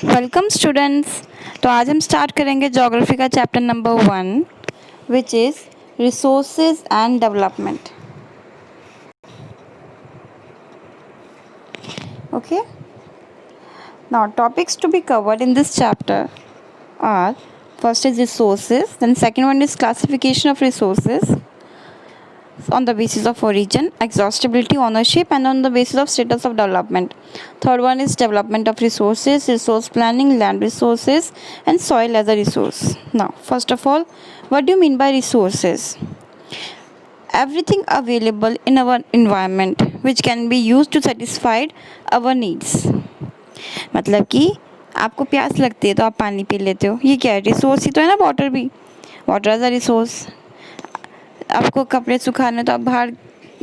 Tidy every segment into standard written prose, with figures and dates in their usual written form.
Welcome students. तो आज हम स्टार्ट करेंगे ज्योग्राफी का chapter number 1 which is resources and development. Okay, now topics to be covered in this chapter are first is resources, then second one is classification of resources on the basis of origin, exhaustibility, ownership, and on the basis of status of development. Third one is development of resources, resource planning, land resources, and soil as a resource. Now, first of all, what do you mean by resources? Everything available in our environment which can be used to satisfy our needs. मतलब कि आपको प्यास लगती है तो आप पानी P लेते हो, ये क्या है? रिसोर्स ही तो है ना, वाटर भी। Water as a resource. आपको कपड़े सुखाने तो आप बाहर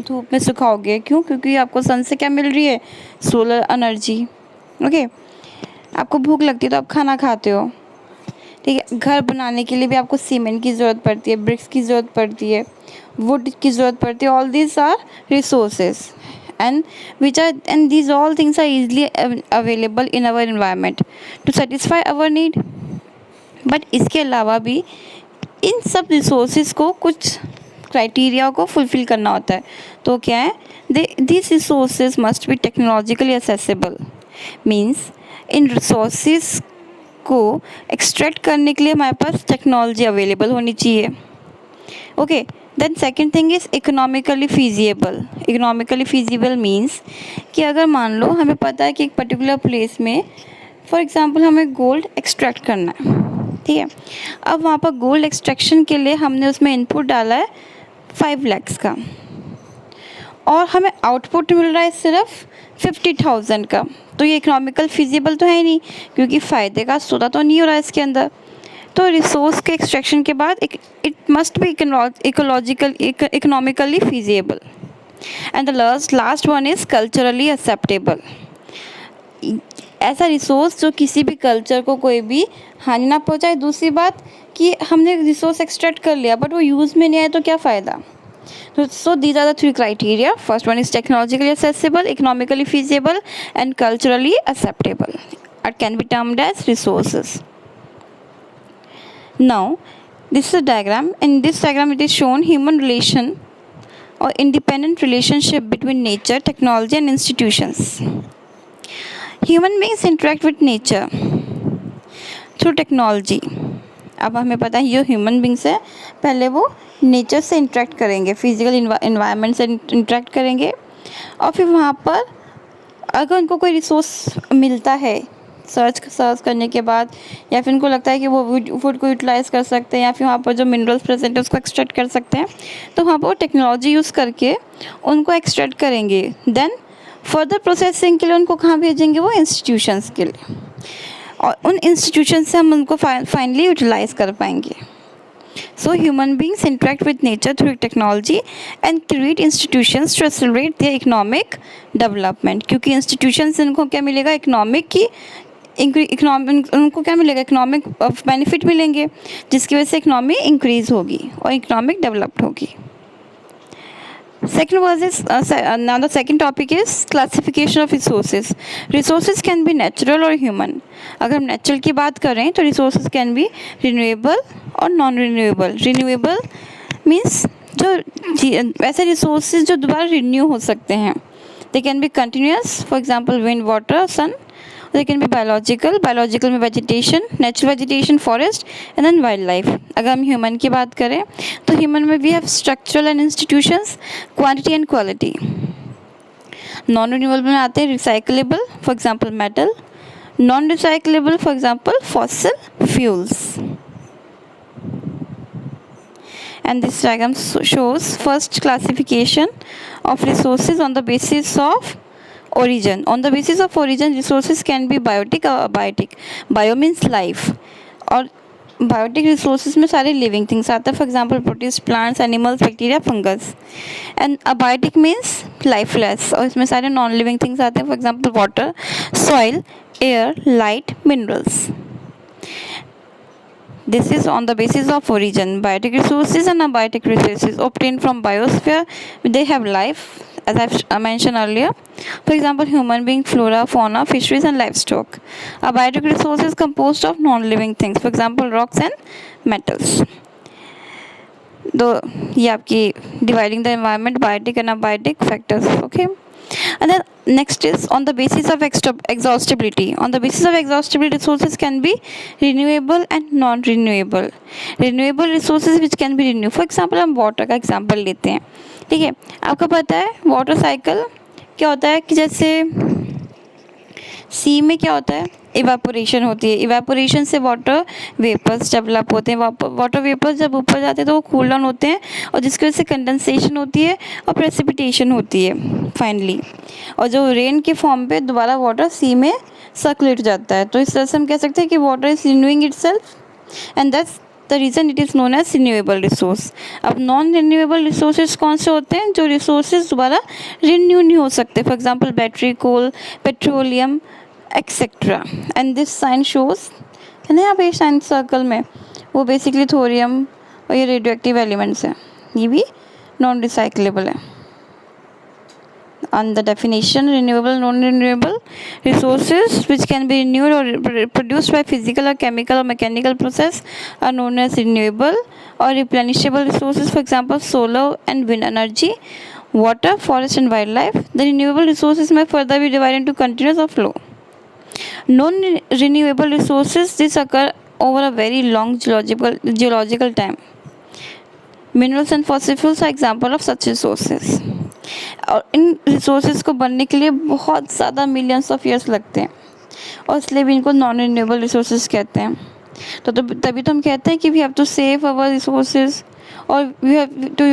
धूप में सुखाओगे, क्यों? क्योंकि आपको सन से क्या मिल रही है? Solar energy. ओके, आपको भूख लगती है तो आप खाना खाते हो। ठीक है, घर बनाने के लिए भी आपको सीमेंट की ज़रूरत पड़ती है, ब्रिक्स की ज़रूरत पड़ती है, वुड की ज़रूरत पड़ती है। All these are resources and which are and these all things are easily available in our environment to satisfy our need. But इसके अलावा भी इन सब रिसोर्सेज को कुछ क्राइटेरिया को फुलफ़िल करना होता है। तो क्या है? This resources must be technologically accessible. Means इन रिसोर्सेज को एक्सट्रैक्ट करने के लिए हमारे पास टेक्नोलॉजी अवेलेबल होनी चाहिए। Okay, then second thing is economically feasible. Economically feasible means कि अगर मान लो हमें पता है कि एक पर्टिकुलर प्लेस में फॉर एग्ज़ाम्पल हमें गोल्ड एक्सट्रैक्ट करना है, ठीक है। अब वहाँ पर गोल्ड एक्सट्रैक्शन के लिए हमने उसमें इनपुट डाला है 5 lakhs का, और हमें आउटपुट मिल रहा है सिर्फ 50,000 का। तो ये इकोनॉमिकल फीजिबल तो है ही नहीं, क्योंकि फ़ायदे का सौदा तो नहीं हो रहा है इसके अंदर। तो रिसोर्स के एक्सट्रैक्शन के बाद it must be economically feasible. And the last one is culturally acceptable. ऐसा रिसोर्स जो किसी भी कल्चर को कोई भी हानि ना पहुंचाए। दूसरी बात कि हमने रिसोर्स एक्सट्रैक्ट कर लिया बट वो यूज़ में नहीं आया तो क्या फ़ायदा? So these are the 3 criteria. First one is technologically accessible, economically feasible, and culturally acceptable. It can be termed as resources. Now, this is a diagram. In this diagram, it is shown human relation or independent relationship between nature, technology, and institutions. Human beings interact with nature through technology. अब हमें पता है जो human beings है पहले वो nature से interact करेंगे, फिजिकल इन्वायरमेंट से इंटरेक्ट करेंगे, और फिर वहाँ पर अगर उनको कोई रिसोर्स मिलता है सर्च करने के बाद, या फिर उनको लगता है कि वो वुड को यूटिलाइज़ कर सकते हैं, या फिर वहाँ पर जो मिनरल्स प्रेजेंट है उसको एक्सट्रैक्ट कर सकते हैं, तो वहाँ पर वो टेक्नोलॉजी यूज़ करके उनको एक्सट्रैक्ट करेंगे। देन फर्दर प्रोसेसिंग के लिए उनको कहाँ भेजेंगे? वो इंस्टीट्यूशंस के लिए, और उन इंस्टीट्यूशन से हम उनको फाइनली यूटिलाइज़ कर पाएंगे। So human beings interact with nature through technology and create institutions to accelerate their economic development. क्योंकि इंस्टीट्यूशन से उनको क्या मिलेगा? उनको क्या मिलेगा? इकोनॉमिक बेनिफिट मिलेंगे, जिसकी वजह से इकोनॉमी इंक्रीज़ होगी और इकोनॉमिक डेवलप्ड होगी। Second was is now the second topic is classification of resources. Resources can be natural or human. अगर हम नेचुरल की बात करें तो resources can be renewable और नॉन रिन्यूएबल। रिन्यूएबल मीन्स जो ऐसे resources जो दोबारा रिन्यू हो सकते हैं। They can be continuous, for example wind, water, sun. They can be biological में vegetation, natural vegetation, forest, and then wildlife. अगर हम ह्यूमन की बात करें तो ह्यूमन में we have structural and institutions, quantity and quality. Non renewable में आते हैं recyclable, for example metal, non recyclable for example fossil fuels. And this diagram shows first classification of resources on the basis of origin. On the basis of origin, resources can be biotic or abiotic. Bio means life, और biotic resources में सारे living things आते हैं, for example protist, plants, animals, bacteria, fungus. And abiotic means lifeless, और इसमें सारे non living things आते हैं, for example water, soil, air, light, minerals. This is on the basis of origin. Biotic resources and abiotic resources obtained from biosphere, they have life as I mentioned earlier. For example, human being, flora, fauna, fisheries, and livestock. A biotic resource is composed of non-living things. For example, rocks and metals. ये आपकी dividing the environment, biotic and abiotic factors. Okay. And then next is on the basis of exhaustibility. On the basis of exhaustibility, resources can be renewable and non-renewable. Renewable resources which can be renewed. For example, हम water का example लेते हैं. ठीक है, आपको पता है water cycle क्या होता है कि जैसे सी में क्या होता है, इवेपोरेशन होती है. इवेपोरेशन से वाटर वेपर्स डेवलप होते हैं. वाटर वेपर्स जब ऊपर जाते हैं तो वो कूल डाउन होते हैं और जिसकी वजह से कंडेंसेशन होती है और प्रेसिपिटेशन होती है फाइनली. और जो रेन के फॉर्म पे दोबारा वाटर सी में सर्कुलेट जाता है. तो इस तरह से हम कह सकते हैं कि water is renewing itself and that's the reason it is known as renewable resource. अब नॉन रिन्यूएबल रिसोर्सेज कौन से होते हैं? जो रिसोर्सेज दोबारा रिन्यू नहीं हो सकते. For example battery, coal, petroleum etcetera. And this sign shows है ना यहाँ पे साइंस सर्कल में, वो बेसिकली थोरियम और ये रेडियो एक्टिव एलिमेंट्स हैं. ये भी नॉन रिसाइक्लेबल है. On the definition, renewable, non-renewable resources which can be renewed or produced by physical or chemical or mechanical process are known as renewable or replenishable resources. For example, solar and wind energy, water, forest and wildlife. The renewable resources may further be divided into continuous or flow. Non-renewable resources, these occur over a very long geological time. Minerals and fossil fuels are example of such resources. और इन resources को बनने के लिए बहुत ज़्यादा millions of years लगते हैं और इसलिए भी इनको नॉन रिन्यूएबल रिसोर्सेज कहते हैं. तो तभी तो हम कहते हैं कि we have to save our resources और we have to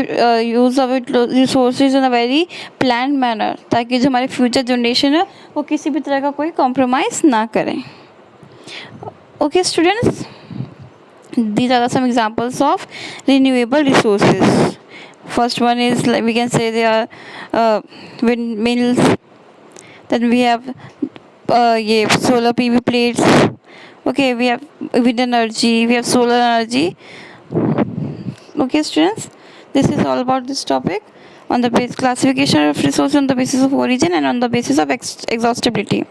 use our resources in a very plan manner, ताकि जो हमारे फ्यूचर जनरेशन है वो किसी भी तरह का कोई कॉम्प्रोमाइज़ ना करें. Okay students, these are some examples of renewable resources. First one is, like we can say, they are windmills. Then we have solar PV plates. Okay, we have wind energy, we have solar energy. Okay students, this is all about this topic on the base classification of resources on the basis of origin and on the basis of exhaustibility.